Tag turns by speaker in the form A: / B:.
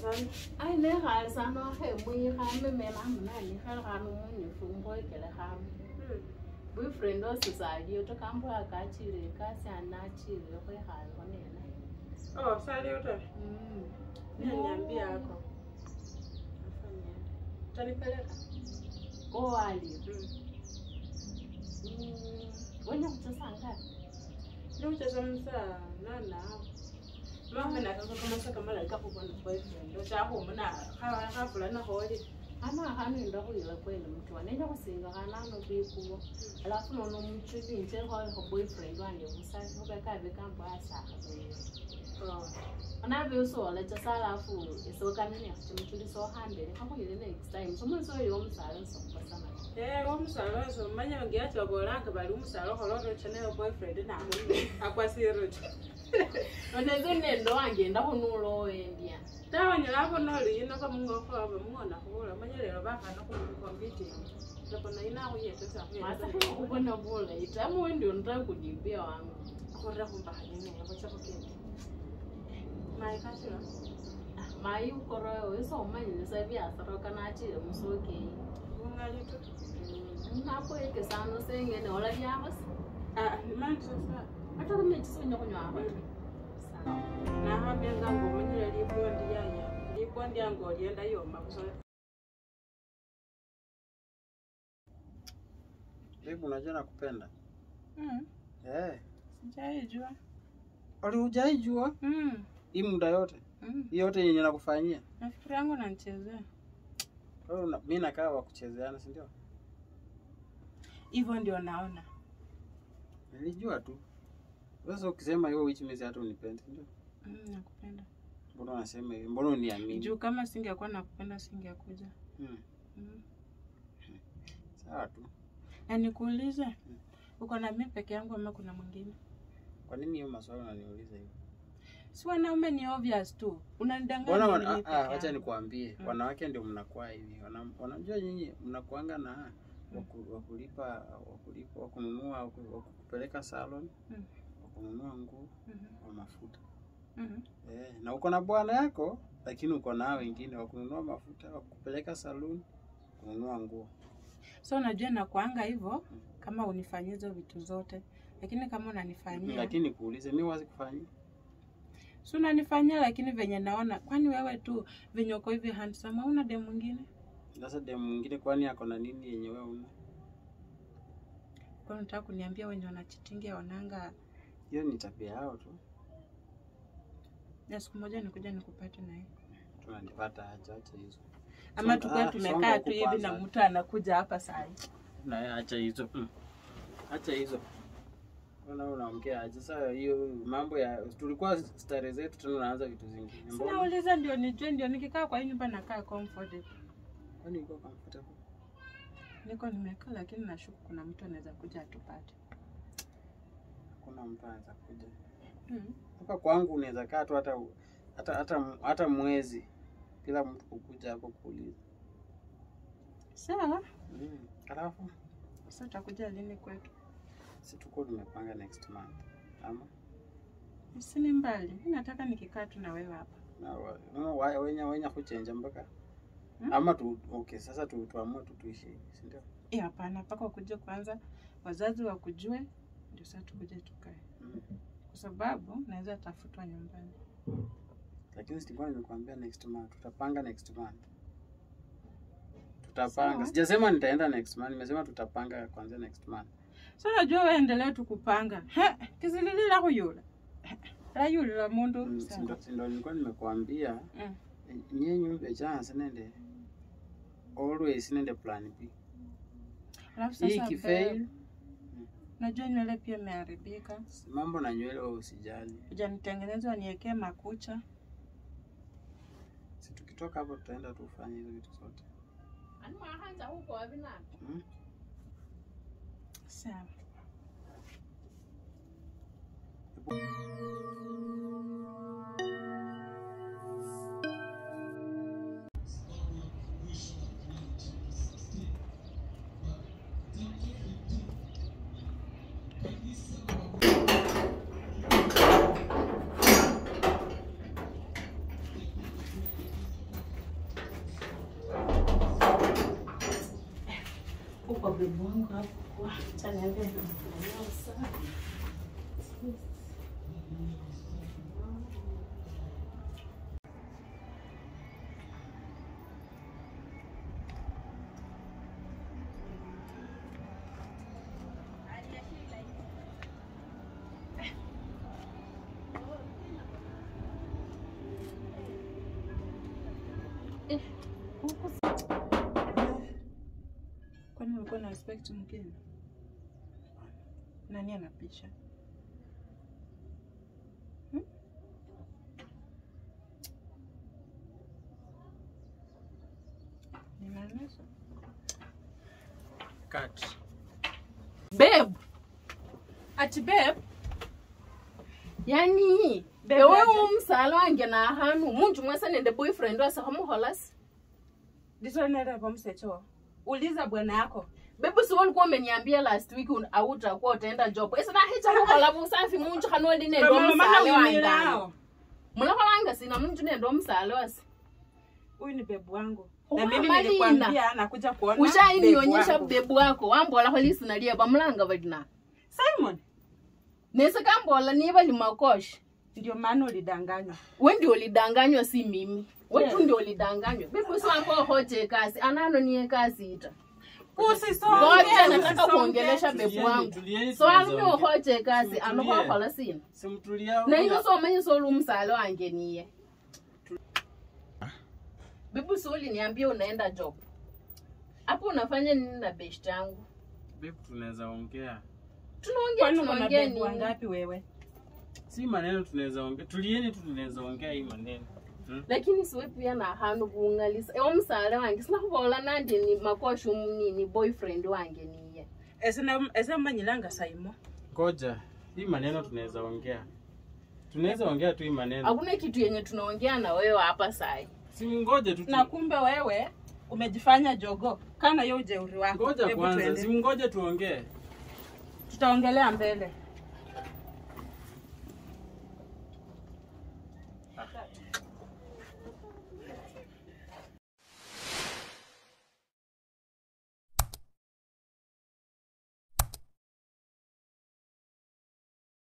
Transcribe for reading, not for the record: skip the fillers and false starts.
A: sana.
B: Ai ne hal sana he mui ha me me la mna ni hal ha no ni fumbo kele ha. Boyfriend was sali to kambo akachire kasi anachire ko hal konena.
A: Oh, sali yote. Niambia yako. Afanye. Utanipeleka?
B: Oh ali. Wanya kutasanga.
A: Ndio utazamsa nana. Mama na kama like hapo kwa boyfriend. Ndio hapo mna hafula na holi.
B: Ana hanu ndo kuila kweli mtu anenda kusinga kana no bikuwa. Alafu no mtu binje ho boyfriend wanje musasi ukaka bekambo asa. Ana biuso la tsala afu isoka nini atumtuli so handle kako yile next time. Somo so yo msala so basama.
A: Umusalo so manya ngiyathi wabolanga bali umusalo holo channel boyfriend na akwasiro.
B: Onezo nendo angenda kunulo endia.
A: Tawo nyalabo noli ino kamungo kwa bamona kubula manya lero bakana ku computing. Lapona ina uyethe safi.
B: Masa kubona bula itamu ndio nitaka kujibia wangu.
A: Akorra kumba nini yako cha kukenda. Mai kasira.
B: Mai ukoro eso manya sabia saroka na chile musoke.
A: Ungali tu.
B: Napo yake sana senge ne ola byabas.
A: Manzo sa.
B: Ata kumechi sonyo kunywa hapa.
A: Na hambia ngango manyira lipondi yanya. Lipondi yango alienda yoma kusoma.
C: Hebu unajua nakupenda.
A: Sijaijua.
C: Hujaijua? Hii muda yote. Hii yote yenye nakufanyia.
A: Nafikiri yangu unanichezea.
C: Mimi nakaa wa kuchezeana, si ndio?
A: Hivyo ndio naona.
C: Nilijua tu. Sasa ukisema hiyo which means hata unipendi, ndio?
A: Nakupenda.
C: Mbona unasema hivi? Mbona uniamini?
A: Juu kama singekuwa nakupenda singekuja.
C: Sawa tu.
A: Na nikuulize, uko na mimi peke yangu ama kuna mwingine?
C: Kwa nini hiyo maswali unaniuliza hivi?
A: Si wanaume ni obvious tu. Unanidanganya mimi.
C: Acha nikwambie, wanawake ndio mnakuwa hivi. Wanajua nyinyi mnakuanga na wakulipa wakununua wakupeleka salon, wakununua nguo, wa mafuta. Na uko na bwana yako lakini uko na wengine wakununua mafuta, wakupeleka salon, kununua nguo.
A: So unajua na kuanga hivyo kama unifanyie hizo vitu zote. Lakini kama unanifanyia.
C: Lakini kuulize mimi wazi kufanyia.
A: Si unanifanyia lakini venye naona kwani wewe tu venye uko hivi handsome una demu mwingine?
C: Sasa demu mwingine kwani yako na nini yenye wewe una?
A: Kwa unataka kuniambia wenye wanachitingia wananga
C: hiyo ni tabia yao tu.
A: Na siku moja nikuja nikupate naye.
C: Tunanipata acha hizo.
A: Ama tukao tumekaa tu hivi na mtu anakuja hapa saa hii.
C: Na acha hizo. Acha hizo. Unaongea aje sasa hiyo mambo ya tulikuwa starehe zetu tunaanza vitu zingine.
A: Mbona uliza ndio nijue ndio nikikaa kwa hii nyumba nakaa comfortable.
C: Kwani uko comfortable?
A: Niko nimekaa lakini nashuku kuna mtu anaweza kuja atupate.
C: Kuna mtu anaweza kuja. Hapa kwangu unaweza kaa tu hata mwezi bila mtu kukuja hapo kuuliza.
A: Sawa?
C: Alafu
A: sasa utakuja lini kwetu?
C: Si tuko tumepanga next month. Ama?
A: Usini mbali. Mimi nataka nikikaa tu na wewe hapa.
C: Na wenye kuchenja mpaka. Ama okay sasa tuamue tuishi, si ndio?
A: Hapana, paka ukuje kwanza wazazi wakujue ndio sasa tukuje tukae. Kwa sababu naweza tafutwa nyumbani.
C: Lakini sikuwa nimekuambia next month. Tutapanga next month. Tutapanga. Sijasema nitaenda next month, nimesema tutapanga kuanzia next month.
A: Sasa najua wewe endelea tukupanga. Kizilili la kuyula. La yule la mundu.
C: Ndio nilikuwa nimekuambia. Nyenye chance nende. Always nende plan B.
A: Alafu sasa
C: ikifail
A: najua nywele pia imeharibika.
C: Mambo na nywele wewe usijali.
A: Hujanitengenezwa niwekee makucha.
C: Si tukitoka hapo tutaenda tufanye hizo vitu zote.
B: Ani mahanza huko abina.
A: Sawa.
B: Kwa bibi wangu hapo kwa chaniambia ndio sana.
A: Kwani ulikuwa na expect mgeni? Nani anapisha? Ninaanza.
C: Cut.
B: Babe,
A: Ati babe,
B: yani
A: Babe,
B: ewe
A: aje?
B: umsalo wange na hanu munju mwesa nende boyfriend wasa hamuholasi.
A: ndito nenda kwa msecho. Uliza bwana yako.
B: Babe, si ulikuwa umeniambia last week utakuwa utaenda job. Esa na hicha kuhola busafi munju kanoli nendo
A: Kama mama
B: msalo
A: unilao.
B: wange. Mulakholanga sina munju nendo msalo wasi.
A: Huyu ni babe wangu.
B: Oh,
A: Na mimi
B: Marina.
A: nilikwambia nakuja kuona.
B: Ushainionyesha babe wako wambola holisi nalia bamulanga badina.
A: Simon,
B: Nesa kambola niba limakosh.
A: ndio maana ulidanganywa.
B: Wewe ndio ulidanganywa si mimi. Wewe
A: Yes.
B: tu ndio ulidanganywa. Bibi sambo hoje kazi, anano nie kazi ita.
A: Usisonge.
B: Ngoja nataka kuongelesha bebu wangu.
C: Tulieni,
B: So
C: tunaweza
B: ami
C: ongea.
B: hoje kazi,
C: Tulie.
B: anoko kola sina.
C: Simtulia.
B: Na hiyo so manyi so lumsalo wange niye. Bibi suli niambie unaenda job. Hapo unafanya nini na best yangu?
C: Babe, tunaweza ongea.
A: Kwani kuna
B: Tunaongea
A: babe
B: nini?
A: wangapi wewe?
C: Si maneno tunaweza ongea. Tulieni tu tunaweza ongea hii maneno.
B: Lakini siwe pia na hanu bungalisa. Ewa msale wange sina kubola nandi ni makoshu ni boyfriend wange niye.
A: Esa manyilanga Simon.
C: Ngoja. Hii maneno tunaweza ongea. Tunaweza ongea tu hii maneno.
B: Hakuna kitu yenye tunaongea na wewe hapa sai.
C: Si ngoje tu.
A: Na kumbe wewe umejifanya jogo. Kana hiyo ujeuri wako.
C: Ngoja
A: Hebu
C: kwanza.
A: tuende.
C: Si ngoje tuongee.
A: Tutaongelea mbele.